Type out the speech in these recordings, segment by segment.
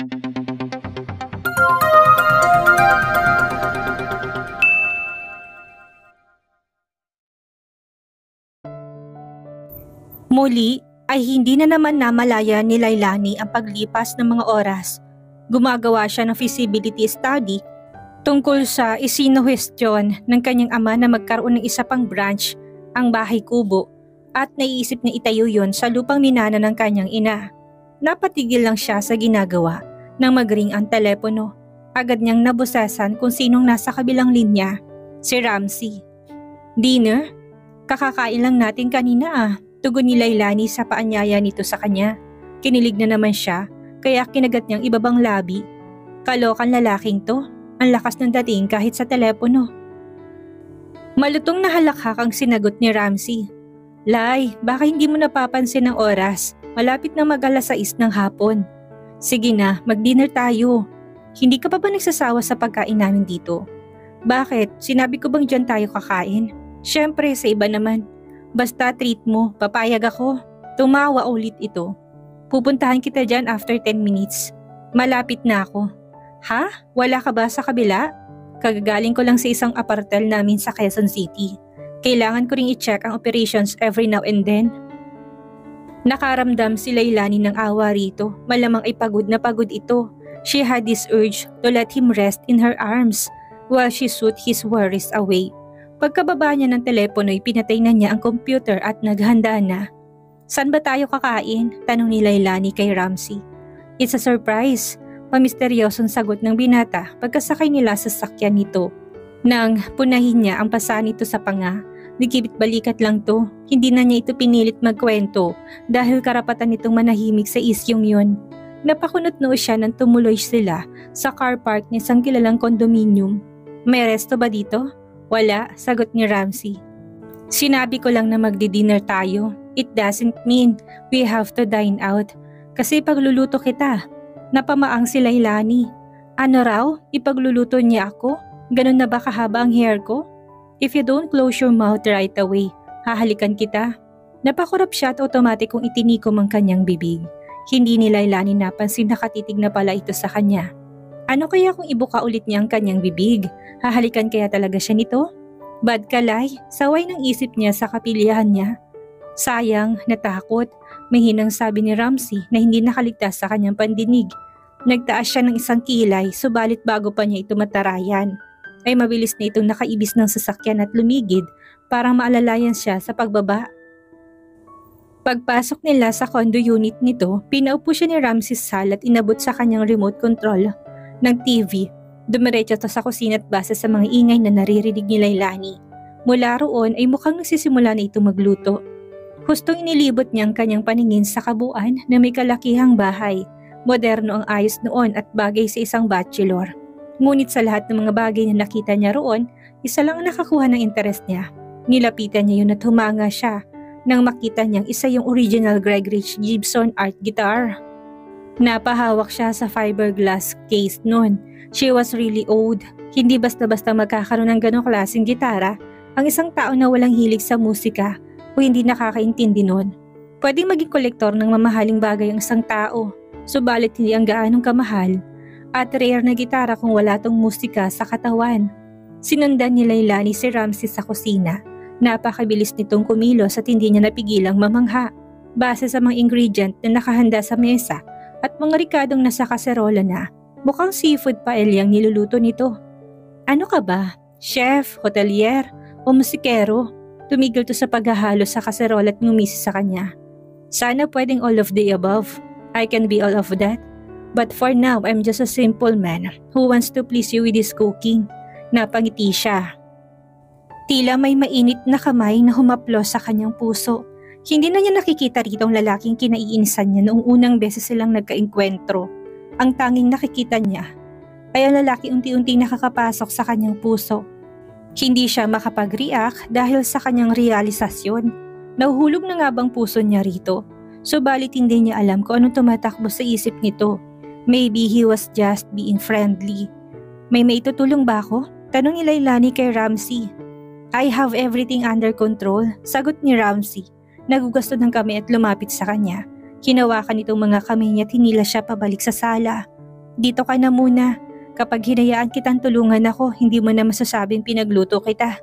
Muli ay hindi na naman namalaya ni Lailani ang paglipas ng mga oras. Gumagawa siya ng feasibility study tungkol sa isinuhestyon ng kanyang ama na magkaroon ng isa pang branch, ang Bahay Kubo, at naiisip niya itayo yon sa lupang minana ng kanyang ina. Napatigil lang siya sa ginagawa nang mag-ring ang telepono. Agad niyang nabusasan kung sinong nasa kabilang linya, si Ramsey. "Dinner? Kakakain lang natin kanina ah." Tugon ni Lailani sa paanyaya nito sa kanya. Kinilig na naman siya, kaya kinagat niyang ibabang labi. Kalokan lalaking to, ang lakas ng dating kahit sa telepono. Malutong na halakhak ang sinagot ni Ramsey. "Lai, baka hindi mo napapansin ang oras. Malapit na mag-alas 6 ng hapon. Sige na, mag-dinner tayo. Hindi ka pa ba nagsasawa sa pagkain namin dito?" "Bakit? Sinabi ko bang dyan tayo kakain? Syempre, sa iba naman. Basta treat mo, papayag ako." Tumawa ulit ito. "Pupuntahan kita dyan after 10 minutes. Malapit na ako." "Ha? Wala ka ba sa kabila?" "Kagagaling ko lang sa isang apartel namin sa Quezon City. Kailangan ko ring i-check ang operations every now and then." Nakaramdam si Lailani ng awa rito. Malamang ay pagod na pagod ito. She had this urge to let him rest in her arms while she soothed his worries away. Pagkababa niya ng telepono ay pinatay na niya ang computer at naghanda na. "Saan ba tayo kakain?" tanong ni Lailani kay Ramsey. "It's a surprise." Pamisteryosong sagot ng binata pagkasakay nila sa sakyan nito. Nang punahin niya ang pasa nito sa panga, nagkibit balikat lang to. Hindi na niya ito pinilit magkwento dahil karapatan nitong manahimik sa isyong yun. Napakunot noo siya nang tumuloy sila sa car park ng isang kilalang kondominium. "May resto ba dito?" "Wala," sagot ni Ramsey. "Sinabi ko lang na magdi-dinner tayo. It doesn't mean we have to dine out. Kasi pagluluto kita." Napamaang si Lailani. "Ano raw? Ipagluluto niya ako? Ganun na ba kahaba ang hair ko? If you don't close your mouth right away, hahalikan kita." Napakurap siya at automatic kong itinikom ang kanyang bibig. Hindi ni Lailani napansin na katitig na pala ito sa kanya. Ano kaya kung ibuka ulit niya ang kanyang bibig? Hahalikan kaya talaga siya nito? Bad kalay, saway ng isip niya sa kapilihan niya. Sayang, natakot, mahinang sabi ni Ramsey na hindi nakaligtas sa kanyang pandinig. Nagtaas siya ng isang kilay, subalit bago pa niya ito matarayan, ay mabilis na itong nakaibis ng sasakyan at lumigid para maalalayan siya sa pagbaba. Pagpasok nila sa condo unit nito, pinaupo siya ni Ramsey sa sala at inabot sa kanyang remote control ng TV. Dumiretso to sa kusina at base sa mga ingay na naririnig ni Lailani. Mula roon ay mukhang nagsisimula na itong magluto. Hustong inilibot niya ang kanyang paningin sa kabuuan na may kalakihang bahay. Moderno ang ayos noon at bagay sa isang bachelor. Ngunit sa lahat ng mga bagay na nakita niya roon, isa lang ang nakakuha ng interes niya. Nilapitan niya yun at humanga siya nang makita niyang isa yung original Greg Rich Gibson art guitar. Napahawak siya sa fiberglass case noon. She was really old. Hindi basta-basta magkakaroon ng ganong klaseng gitara ang isang tao na walang hilig sa musika o hindi nakakaintindi noon. Pwedeng maging kolektor ng mamahaling bagay ang isang tao, subalit hindi ang gaanong kamahal at rare na gitara kung wala tong musika sa katawan. Sinundan ni Lailani si Ramsey sa kusina. Napakabilis nitong kumilos at hindi niya napigilang mamangha. Base sa mga ingredient na nakahanda sa mesa at mga rikadong nasa kaserola na, mukhang seafood paella ang niluluto nito. Ano ka ba? Chef, hotelier, o musikero? Tumigil to sa paghahalo sa kaserola at ngumisi sa kanya. Sana pwedeng all of the above. I can be all of that. But for now, I'm just a simple man who wants to please you with his cooking. Napangiti siya. Tila may mainit na kamay na humaplos sa kanyang puso. Hindi na niya nakikita rito ang lalaking kinaiinisan niya noong unang beses silang nagkaengkwentro. Ang tanging nakikita niya ay ang lalaki unti-unti nakakapasok sa kanyang puso. Hindi siya makapag-react dahil sa kanyang realisasyon. Nahuhulog na nga bang puso niya rito? Subalit hindi niya alam kung anong tumatakbo sa isip nito. Maybe he was just being friendly. May maitutulong ba ako? Tanong ni Lailani kay Ramsey. I have everything under control, sagot ni Ramsey. Nagugasto ng kamay at lumapit sa kanya. Hinawakan itong mga kamay niya at hinila siya pabalik sa sala. Dito ka na muna. Kapag hinayaan kitang tulungan ako, hindi mo na masasabing pinagluto kita.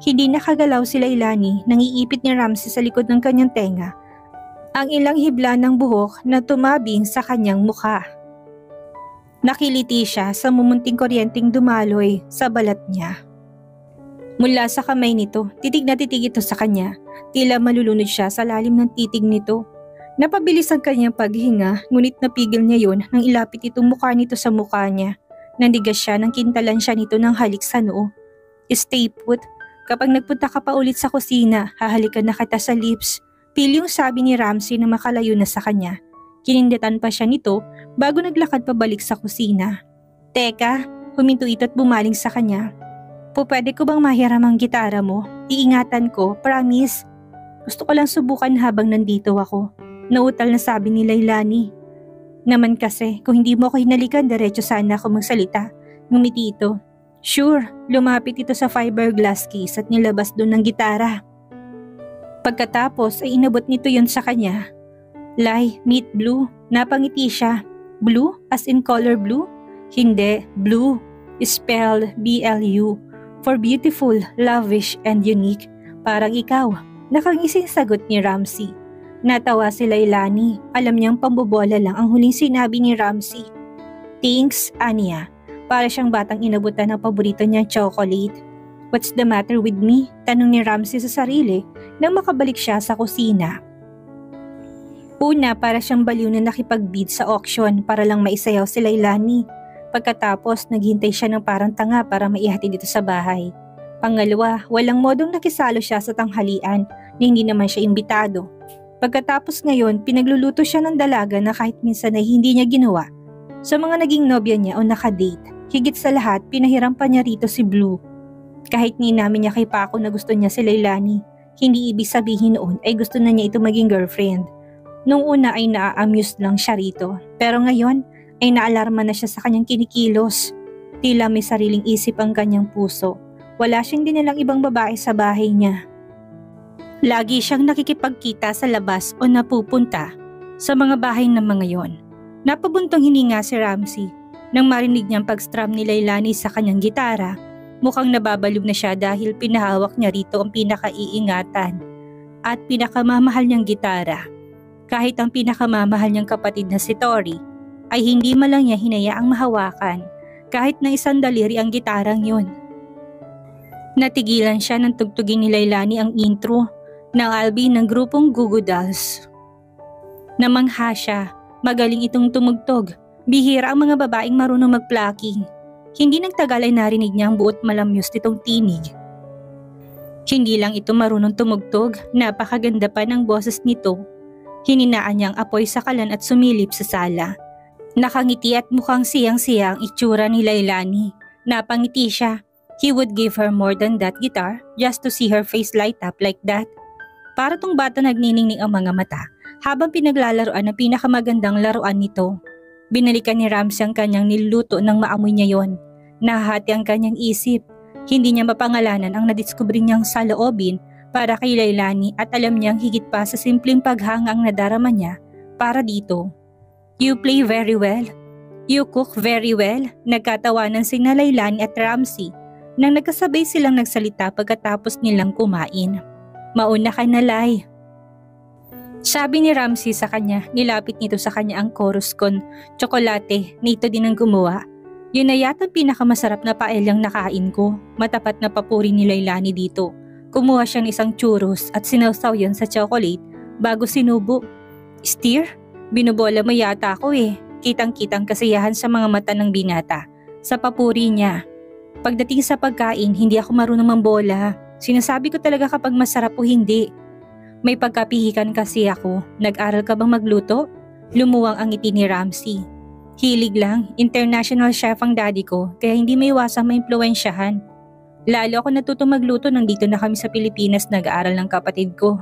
Hindi nakagalaw si Lailani nang iipit ni Ramsey sa likod ng kanyang tenga ang ilang hibla ng buhok na tumabing sa kanyang mukha. Nakiliti siya sa mumunting kuryenteng dumaloy sa balat niya. Mula sa kamay nito, titig na titig ito sa kanya. Tila malulunod siya sa lalim ng titig nito. Napabilis ang kanyang paghinga, ngunit napigil niya yon nang ilapit itong mukha nito sa mukha niya. Nandigas siya nang kintalan siya nito ng halik sa noo. Stay put. Kapag nagpunta ka pa ulit sa kusina, hahalikan na kita sa lips. Pilyong sabi ni Ramsey na makalayo na sa kanya. Kinindatan pa siya nito bago naglakad pabalik sa kusina. Teka, huminto ito at bumaling sa kanya. Pwede ko bang mahiram ang gitara mo? Iingatan ko, promise. Gusto ko lang subukan habang nandito ako. Nautal na sabi ni Lailani. Naman kasi, kung hindi mo ako hinalikan, diretso sana ako magsalita. Ngumiti ito. Sure, lumapit ito sa fiberglass case at nilabas doon ng gitara. Pagkatapos ay inabot nito yon sa kanya. Lai, meet Blue. Napangiti siya. Blue? As in color blue? Hindi, blue. Spelled B-L-U. For beautiful, lavish, and unique. Parang ikaw. Nakangising sagot ni Ramsey. Natawa si Lailani. Alam niyang pambobola lang ang huling sinabi ni Ramsey. Thanks, Anya. Para siyang batang inabutan ng paborito niyang chocolate. What's the matter with me? Tanong ni Ramsey sa sarili nang makabalik siya sa kusina. Una, para siyang baliw na nakipag-bid sa auction para lang maisayaw si Lailani. Pagkatapos, naghintay siya ng parang tanga para maihatid dito sa bahay. Pangalawa, walang modong nakisalo siya sa tanghalian na hindi naman siya imbitado. Pagkatapos ngayon, pinagluluto siya ng dalaga na kahit minsan ay hindi niya ginawa. Sa mga naging nobya niya o nakadate, higit sa lahat, pinahiram pa niya rito si Blue. Kahit ninamin niya kay Paco na gusto niya si Lailani, hindi ibig sabihin noon ay gusto na niya ito maging girlfriend. Nung una ay naa-amuse lang siya rito, pero ngayon ay naalarma na siya sa kanyang kinikilos. Tila may sariling isip ang kanyang puso. Wala siyang dinalang ibang babae sa bahay niya. Lagi siyang nakikipagkita sa labas o napupunta sa mga bahay ng mga yon. Napabuntong hininga si Ramsey nang marinig niyang pag-strum ni Lailani sa kanyang gitara. Mukhang nababaliw na siya dahil pinahawak niya rito ang pinakaiingatan at pinakamamahal niyang gitara. Kahit ang pinakamamahal niyang kapatid na si Tori ay hindi man lang niya hinayaang mahawakan kahit na isang daliri ang gitarang yun. Natigilan siya nang tugtugin ni Lailani ang intro ng album ng grupong Goo Goo Dolls. Namangha siya, magaling itong tumugtog. Bihira ang mga babaeng marunong mag-plucking. Hindi nagtagal ay narinig niya ang buot malamyos nitong tinig. Hindi lang ito marunong tumugtog, napakaganda pa ng boses nito. Hininaan niya ang apoy sa kalan at sumilip sa sala. Nakangiti at mukhang siyang-siya ang itsura ni Lailani. Napangiti siya. He would give her more than that guitar just to see her face light up like that. Para tong bata nagniningning ang mga mata habang pinaglalaroan ang pinakamagandang laruan nito. Binalikan ni Ramsey ang kanyang niluto nang maamoy niya yon. Nahahati ang kanyang isip. Hindi niya mapangalanan ang nadiskubre niyang saloobin para kay Lailani at alam niyang higit pa sa simpleng paghanga ang nadarama niya para dito. You play very well. You cook very well. Nagkatawanan si Lailani at Ramsey nang nagkasabay silang nagsalita pagkatapos nilang kumain. Mauna ka na, Lai. Sabi ni Ramsey sa kanya, nilapit nito sa kanya ang chorus con tsokolate na ito din ang gumawa. Yun na yata pinakamasarap na paelyang nakain ko. Matapat na papuri ni Lailani dito. Kumuha siya ng isang churros at sinawsaw yon sa chocolate bago sinubo. Steer? Binubola mo yata ako eh. Kitang-kitang kasiyahan sa mga mata ng binata. Sa papuri niya. Pagdating sa pagkain, hindi ako marunong mambola. Sinasabi ko talaga kapag masarap o hindi. May pagkapihikan kasi ako. Nag-aral ka bang magluto? Lumuwang ang ngiti ni Ramsey. Hilig lang, international chef ang daddy ko kaya hindi may iwasang maimpluwensyahan. Lalo ako natutong magluto nang dito na kami sa Pilipinas nag-aaral ng kapatid ko.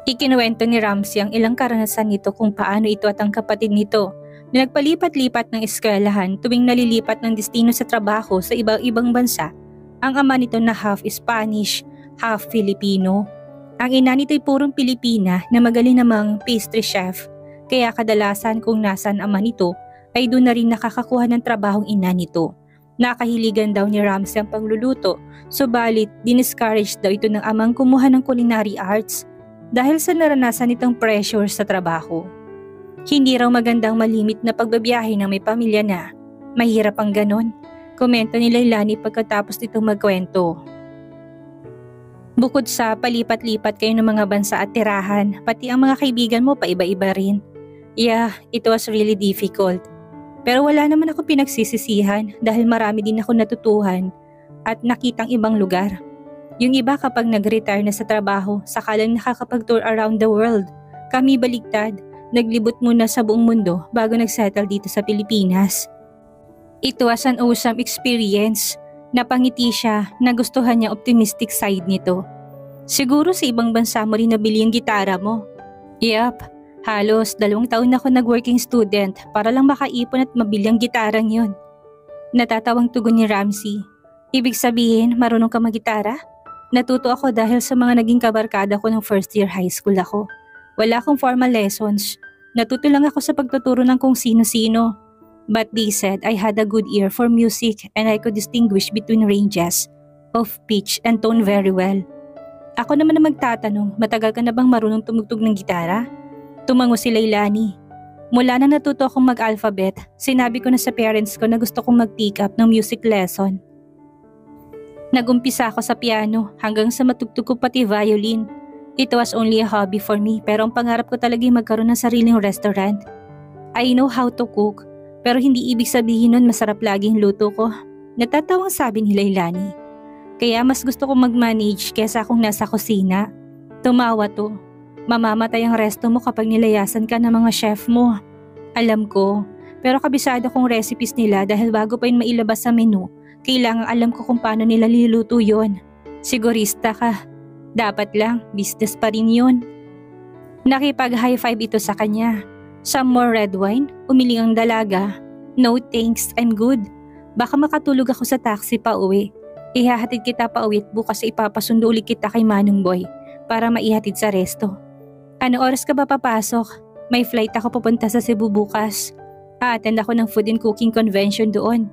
Ikinuwento ni Ramsey ang ilang karanasan nito kung paano ito at ang kapatid nito na nagpalipat-lipat ng eskwelahan tuwing nalilipat ng destino sa trabaho sa ibang bansa. Ang ama nito na half Spanish, half Filipino. Ang ina nito'y purong Pilipina na magaling namang pastry chef. Kaya kadalasan kung nasan ama nito ay doon na rin nakakakuha ng trabahong ina nito. Nakahiligan daw ni Ramsey ang pagluluto, subalit diniscourage daw ito ng amang kumuha ng culinary arts dahil sa naranasan nitong pressure sa trabaho. Hindi raw magandang malimit na pagbabiyahe ng may pamilya na. Mahirap ang ganon, komento ni Leilani pagkatapos nitong magkwento. Bukod sa palipat-lipat kayo ng mga bansa at tirahan, pati ang mga kaibigan mo pa iba-iba rin. Yeah, it was really difficult. Pero wala naman ako pinagsisisihan dahil marami din ako natutuhan at nakitang ibang lugar. Yung iba kapag nag-retire na sa trabaho, saka lang nakakapag-tour around the world. Kami baligtad, naglibot muna sa buong mundo bago nag-settle dito sa Pilipinas. It was an awesome experience. Napangiti siya, nagustuhan niya optimistic side nito. Siguro sa ibang bansa mo rin nabili yung gitara mo. Yup, halos 2 taon na ako nag-working student para lang makaipon at mabili ang gitarang yun. Natatawang tugon ni Ramsey. Ibig sabihin, marunong ka mag-gitara? Natuto ako dahil sa mga naging kabarkada ko ng first year high school ako. Wala akong formal lessons. Natuto lang ako sa pagtuturo ng kung sino-sino. But they said I had a good ear for music and I could distinguish between ranges of pitch and tone very well. Ako naman na magtatanong, matagal ka na bang marunong tumugtog ng gitara? Tumango si Leilani. Mula na natuto akong mag-alphabet, sinabi ko na sa parents ko na gusto kong mag-take up ng music lesson. Nagumpisa ako sa piano hanggang sa matugtog ko pati violin. It was only a hobby for me pero ang pangarap ko talaga magkaroon ng sariling restaurant. I know how to cook. Pero hindi ibig sabihin nun masarap laging luto ko. Natatawang sabi ni Leilani. Kaya mas gusto kong mag-manage kesa kung nasa kusina. Tumawa to. Mamamatay ang resto mo kapag nilayasan ka ng mga chef mo. Alam ko. Pero kabisado kong recipes nila dahil bago pa yun mailabas sa menu, kailangan alam ko kung paano nila niluluto yun. Sigurista ka. Dapat lang, business pa rin yun. Nakipag-high five ito sa kanya. Some more red wine? Umiling ang dalaga. No thanks, I'm good. Baka makatulog ako sa taxi pa uwi. Ihahatid kita pa uwi at bukas ipapasundo ulit kita kay Manong Boy para maihatid sa resto. Ano oras ka ba papasok? May flight ako papunta sa Cebu bukas. A-attend ako ng food and cooking convention doon.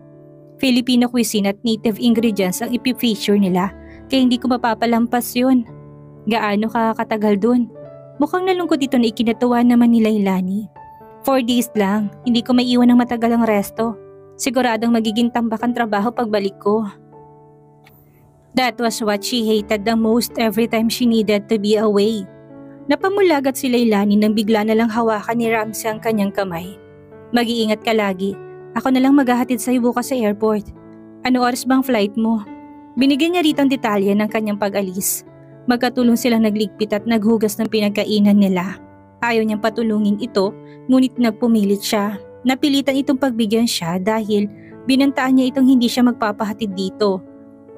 Filipino cuisine at native ingredients ang ipifeature nila kaya hindi ko mapapalampas yun. Gaano ka katagal doon? Mukhang nalungkot dito na ikinatuwa naman ni Leilani. 4 days lang, hindi ko maiwan ng matagal ang resto. Siguradong magiging tambak ang trabaho pagbalik ko. That was what she hated the most every time she needed to be away. Napamulagat si Leilani nang bigla na lang hawakan ni Ramsey ang kanyang kamay. Mag-iingat ka lagi. Ako na lang maghahatid sa'yo bukas sa airport. Ano oras bang flight mo? Binigyan niya rito ang detalye ng kanyang pag-alis. Magkatulong silang nagligpit at naghugas ng pinagkainan nila. Ayaw niyang patulungin ito, ngunit nagpumilit siya. Napilitan itong pagbigyan siya dahil binantaan niya itong hindi siya magpapahatid dito.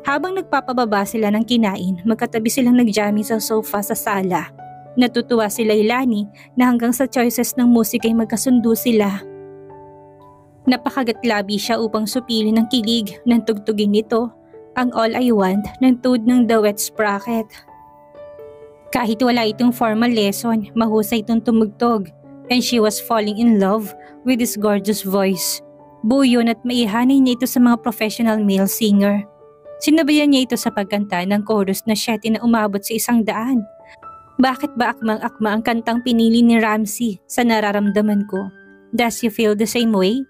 Habang nagpapababa sila ng kinain, magkatabi silang nagjamming sa sofa sa sala. Natutuwa si Leilani na hanggang sa choices ng musika ay magkasundo sila. Napakagatlabi siya upang supili ng kilig ng tugtugin nito, ang All I Want ng Toad ng The Wet Sprocket. Kahit wala itong formal lesson, mahusay itong tumugtog and she was falling in love with his gorgeous voice. Buyon at maihanay niya ito sa mga professional male singer. Sinabayan niya ito sa pagkanta ng chorus na 7 na umabot sa 100. Bakit ba akmang-akma ang kantang pinili ni Ramsey sa nararamdaman ko? Does you feel the same way?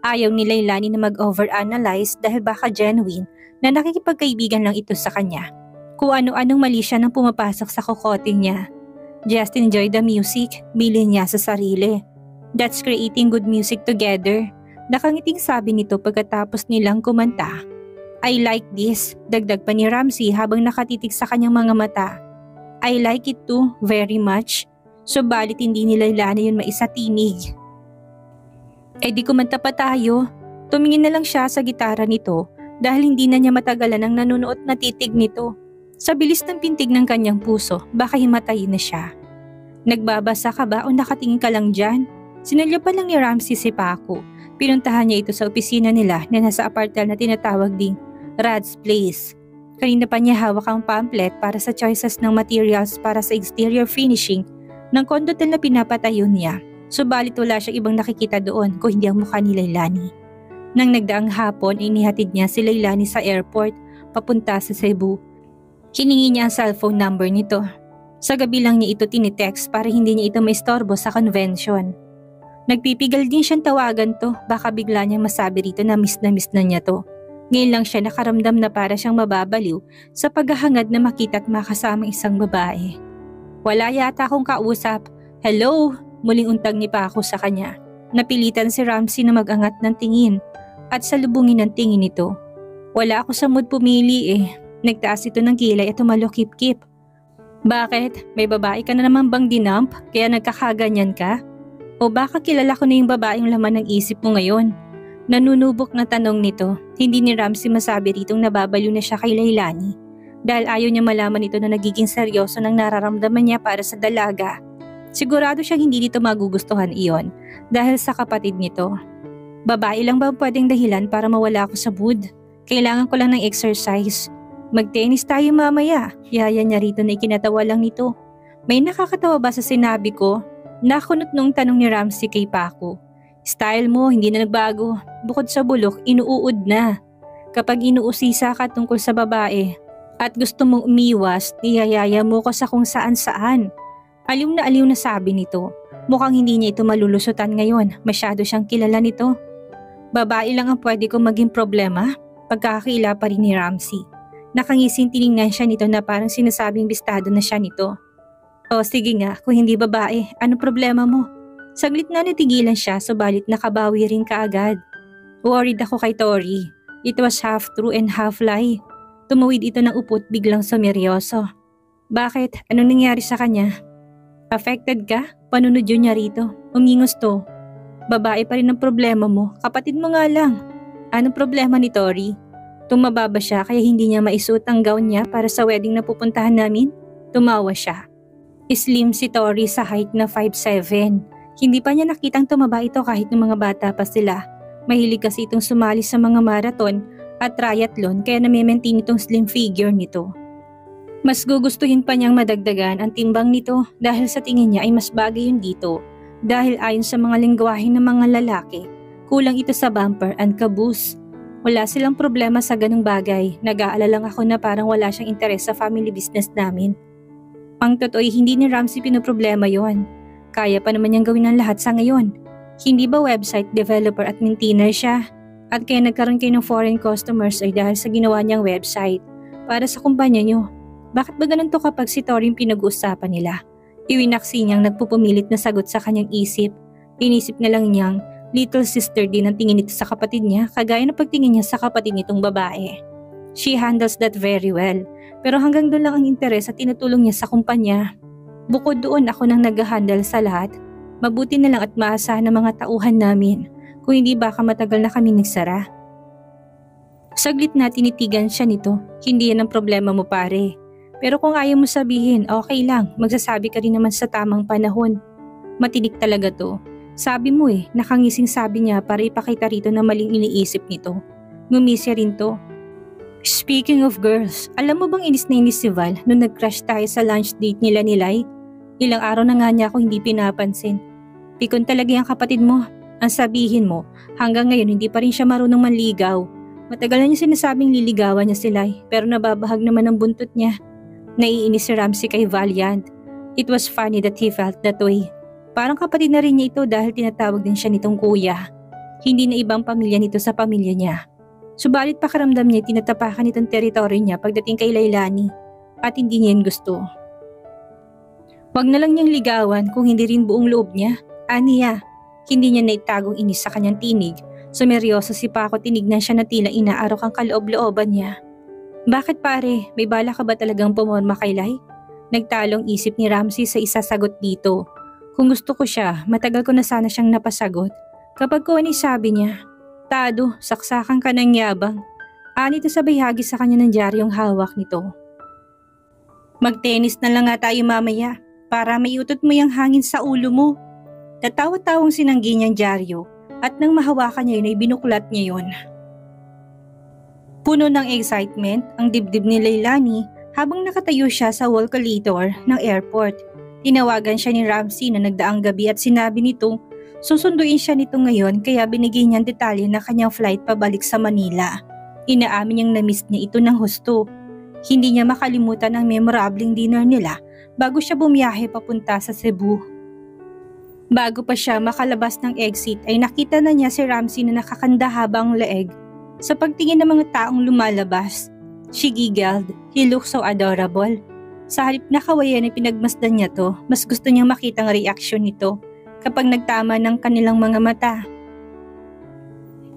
Ayaw ni Leilani na mag-overanalyze dahil baka genuine na nakikipagkaibigan lang ito sa kanya. Kung ano-anong mali siya nang pumapasok sa kokote niya. Just enjoy the music, bilin niya sa sarili. That's creating good music together. Nakangiting sabi nito pagkatapos nilang kumanta. I like this, dagdag pa ni Ramsey habang nakatitig sa kanyang mga mata. I like it too, very much. Subalit hindi nila Leilani yun maisatinig. Eh di kumanta pa tayo. Tumingin na lang siya sa gitara nito dahil hindi na niya matagalan ang nanunood na titig nito. Sa bilis ng pintig ng kanyang puso, baka himatayin na siya. Nagbabasa ka ba o nakatingin ka lang dyan? Sinalya pa lang ni Ramsey si Paco. Pinuntahan niya ito sa opisina nila na nasa apartel na tinatawag ding Rad's Place. Kanina pa niya hawak ang pamphlet para sa choices ng materials para sa exterior finishing ng kondotel na pinapatayo niya. Subalit wala siyang ibang nakikita doon kung hindi ang mukha ni Leilani. Nang nagdaang hapon ay inihatid niya si Leilani sa airport papunta sa Cebu. Hiningi niya ang cellphone number nito. Sa gabi lang niya ito tinitext para hindi niya ito maistorbo sa convention. Nagpipigal din siyang tawagan to, baka bigla niyang masabi rito na miss na niya to. Ngayon lang siya nakaramdam na para siyang mababaliw sa paghahangad na makita at makasama isang babae. Wala yata akong kausap. Hello? Muling untag ni Paco sa kanya. Napilitan si Ramsey na mag-angat ng tingin at salubungin ng tingin nito. Wala ako sa mood pumili eh. Nagtaas ito ng kilay at tumalokip-kip. Bakit? May babae ka na naman bang dinump kaya nagkakaganyan ka? O baka kilala ko na yung babaeng laman ng isip mo ngayon? Nanunubok na tanong nito. Hindi ni Ramsey masabi ritong nababaliw na siya kay Leilani dahil ayaw niya malaman ito na nagiging seryoso ng nararamdaman niya para sa dalaga. Sigurado siyang hindi dito magugustuhan iyon dahil sa kapatid nito. Babae lang ba pwedeng dahilan para mawala ako sa mood? Kailangan ko lang ng exercise. Mag-tennis tayo mamaya. Yaya niya rito na ikinatawa lang nito. May nakakatawa ba sa sinabi ko? Nakunot nung tanong ni Ramsey kay Paco. Style mo hindi na nagbago. Bukod sa bulok, inuud na. Kapag inuusisa ka tungkol sa babae at gusto mong umiwas, niyayaya mo ko sa kung saan-saan. Aliw na sabi nito. Mukhang hindi niya ito malulusutan ngayon. Masyado siyang kilala nito. Babae lang ang pwede kong maging problema. Pagkakakila pa rin ni Ramsey. Nakangising tiningnan siya nito na parang sinasabing bistado na siya nito. O sige nga, kung hindi babae, ano problema mo? Saglit na natigilan siya subalit nakabawi rin kaagad. Worried ako kay Tori. It was half true and half lie. Tumawid ito ng upot biglang sumeryoso. Bakit? Anong nangyari sa kanya? Affected ka? Panunod yun niya rito. Umingos to. Babae pa rin ang problema mo. Kapatid mo nga lang. Anong problema ni Tori? Tumaba ba siya kaya hindi niya maisuot ang gown niya para sa wedding na pupuntahan namin? Tumawa siya. Slim si Tori sa height na 5'7". Hindi pa niya nakitang tumaba ito kahit ng mga bata pa sila. Mahilig kasi itong sumali sa mga marathon at triathlon kaya nami-maintain itong slim figure nito. Mas gugustuhin pa niyang madagdagan ang timbang nito dahil sa tingin niya ay mas bagay yun dito. Dahil ayon sa mga lingwahe ng mga lalaki, kulang ito sa bumper and caboose. Wala silang problema sa ganung bagay. Nag-aalala lang ako na parang wala siyang interes sa family business namin. Ang totoo'y hindi ni Ramsey pinoproblema yon. Kaya pa naman niyang gawin ang lahat sa ngayon. Hindi ba website developer at maintainer siya? At kaya nagkaroon kayo ng foreign customers ay dahil sa ginawa niyang website para sa kumpanya niyo. Bakit ba ganun to kapag si Tori yung pinag-uusapan nila? Iwinaksi niyang nagpupumilit na sagot sa kanyang isip. Inisip na lang niyang little sister din ang tingin nito sa kapatid niya kagaya ng pagtingin niya sa kapatid nitong babae. She handles that very well. Pero hanggang doon lang ang interes at tinutulong niya sa kumpanya. Bukod doon ako nang nag-handle sa lahat. Mabuti na lang at maasahan ng mga tauhan namin. Kung hindi baka matagal na kami nagsara. Saglit na tinitigan siya nito. Hindi yan ang problema mo pare. Pero kung ayaw mo sabihin, okay lang. Magsasabi ka rin naman sa tamang panahon. Matinik talaga to. Sabi mo nakangising sabi niya para ipakita rito na maling iniisip nito. Ngumisya rin to. Speaking of girls, alam mo bang inis na inis si Val nung nag-crash tayo sa lunch date nila ni Lai? Ilang araw na nga niya ako hindi pinapansin. Pikon talaga yung kapatid mo. Ang sabihin mo, hanggang ngayon hindi pa rin siya marunong manligaw. Matagal na niya sinasabing liligawan niya si Lai pero nababahag naman ang buntot niya. Naiinis si Ramsey kay Valiant. It was funny that he felt that way. Parang kapatid na rin niya ito dahil tinatawag din siya nitong kuya. Hindi na ibang pamilya nito sa pamilya niya. Subalit pakaramdam niya tinatapakan itong teritoryo niya pagdating kay Leilani at hindi niya yun gusto. Wag na lang niyang ligawan kung hindi rin buong loob niya. Aniya, hindi niya naitagong inis sa kanyang tinig. Sumeryoso si Paco tinignan siya na tila inaarok ang kaloob-looban niya. Bakit pare, may bala ka ba talagang pumorma kay Lai? Nagtalong isip ni Ramsey sa isasagot dito. Kung gusto ko siya, matagal ko na sana siyang napasagot. Kapag ko sabi niya, Tado, saksakan ka ng yabang. Anito sa bayhagi sa kanya ng diaryong hawak nito. Mag-tennis na lang nga tayo mamaya para maiutot mo yung hangin sa ulo mo. Tatawa-tawang sinanggi niyang dyaryo at nang mahawakan niya yun ay binuklat niya yun. Puno ng excitement ang dibdib ni Leilani habang nakatayo siya sa wall collider ng airport. Tinawagan siya ni Ramsey na nagdaang gabi at sinabi nitong Susunduin siya nito ngayon kaya binigay niyang detalye na kanyang flight pabalik sa Manila. Inaamin niyang na-miss niya ito ng husto. Hindi niya makalimutan ang memorableng dinner nila bago siya bumiyahe papunta sa Cebu. Bago pa siya makalabas ng exit ay nakita na niya si Ramsey na nakakanda habang leeg. Sa pagtingin ng mga taong lumalabas, she giggled. He looked so adorable. Sa halip na kawayan ay pinagmasdan niya to, mas gusto niyang makita ang reaksyon nito kapag nagtama ng kanilang mga mata.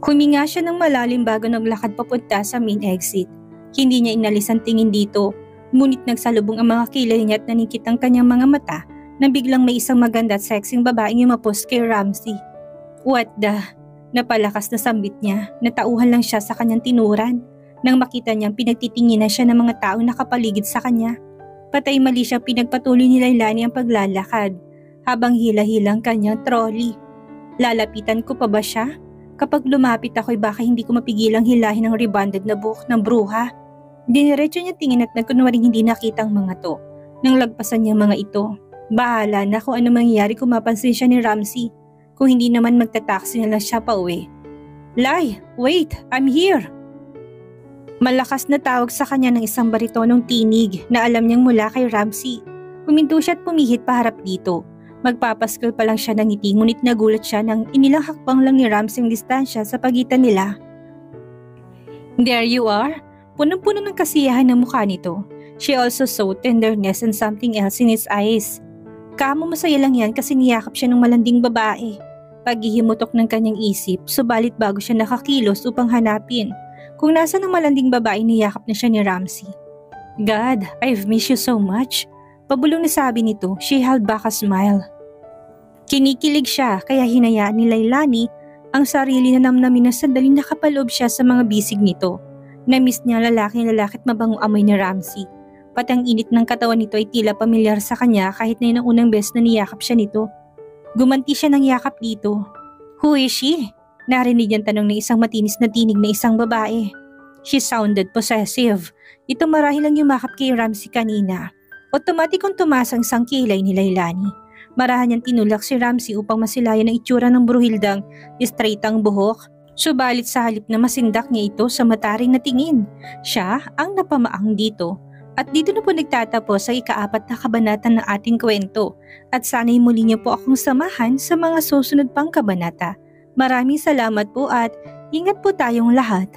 Huminga siya ng malalim bago naglakad papunta sa main exit. Hindi niya inalis ang tingin dito, ngunit nagsalubong ang mga kilay niya at nanikit ang kanyang mga mata nang biglang may isang maganda at sexing babaeng yumapos kay Ramsey. What the? Napalakas na sambit niya, natauhan lang siya sa kanyang tinuran nang makita niyang pinagtitinginan siya ng mga taong nakapaligid sa kanya. Patay mali siya pinagpatuloy ni Lailani ang paglalakad habang hila-hilang kanyang trolley. Lalapitan ko pa ba siya? Kapag lumapit ako'y baka hindi ko mapigilang hilahin ang rebonded na buhok ng bruha. Diniretso niya tingin at nagkunwaring hindi nakita ang mga to nang lagpasan niya mga ito. Bahala na kung ano mangyayari kung mapansin siya ni Ramsey. Kung hindi naman magtataksi na lang siya pa uwi. Lai, wait, I'm here! Malakas na tawag sa kanya ng isang baritonong tinig na alam niyang mula kay Ramsey. Huminto siya at pumihit paharap dito. Magpapaskal pa lang siya ng ngiti ngunit nagulat siya nang inilang hakbang lang ni Ramsey ang distansya sa pagitan nila. There you are. Punong-puno ng kasiyahan ng mukha nito. She also saw tenderness and something else in his eyes. Kamo masaya lang yan kasi niyakap siya ng malanding babae. Paghihimutok ng kanyang isip, subalit bago siya nakakilos upang hanapin kung nasa ng malanding babae niyakap na siya ni Ramsey. God, I've missed you so much. Pabulong na sabi nito, she held back a smile. Kinikilig siya kaya hinayaan ni Lailani ang sarili na namnamin na sandaling nakapaloob siya sa mga bisig nito. Na-miss niya lalaki at mabangong amoy ni Ramsey. Pati ang init ng katawan nito ay tila pamilyar sa kanya kahit na yun ang unang beses na niyakap siya nito. Gumanti siya ng yakap dito. Who is she? Narinig ang tanong ng isang matinis na tinig na isang babae. She sounded possessive. Ito marahil ang yumakap kay Ramsey kanina. Otomatikong tumaas ang isang kilay ni Lailani. Marahan niyang tinulak si Ramsey upang masilayan ang itsura ng bruhildang straight ang buhok. Subalit sa halip na masindak niya ito sa mataring na tingin, siya ang napamaang dito. At dito na po nagtatapos ang ika-4 na kabanata ng ating kwento. At sana'y muli niyo po akong samahan sa mga susunod pang kabanata. Maraming salamat po at ingat po tayong lahat.